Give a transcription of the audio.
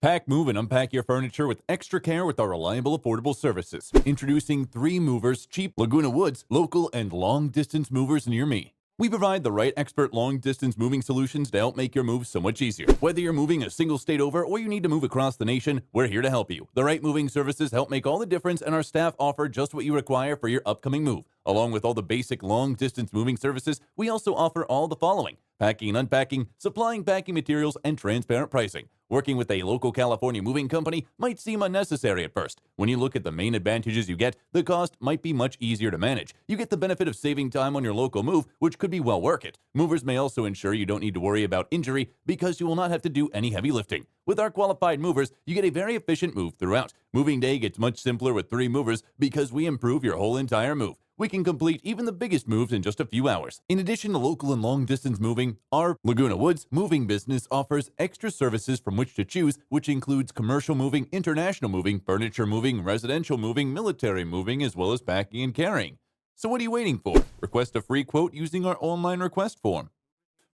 Pack, move, and unpack your furniture with extra care with our reliable, affordable services. Introducing 3 movers, cheap Laguna Woods, local, and long-distance movers near me. We provide the right expert long-distance moving solutions to help make your moves so much easier. Whether you're moving a single state over or you need to move across the nation, we're here to help you. The right moving services help make all the difference, and our staff offer just what you require for your upcoming move. Along with all the basic long-distance moving services, we also offer all the following: packing and unpacking, supplying packing materials, and transparent pricing. Working with a local California moving company might seem unnecessary at first. When you look at the main advantages you get, the cost might be much easier to manage. You get the benefit of saving time on your local move, which could be well worth it. Movers may also ensure you don't need to worry about injury because you will not have to do any heavy lifting. With our qualified movers, you get a very efficient move throughout. Moving day gets much simpler with 3 movers because we improve your whole entire move. We can complete even the biggest moves in just a few hours. In addition to local and long-distance moving, our Laguna Woods moving business offers extra services from which to choose, which includes commercial moving, international moving, furniture moving, residential moving, military moving, as well as packing and carrying. So what are you waiting for? Request a free quote using our online request form.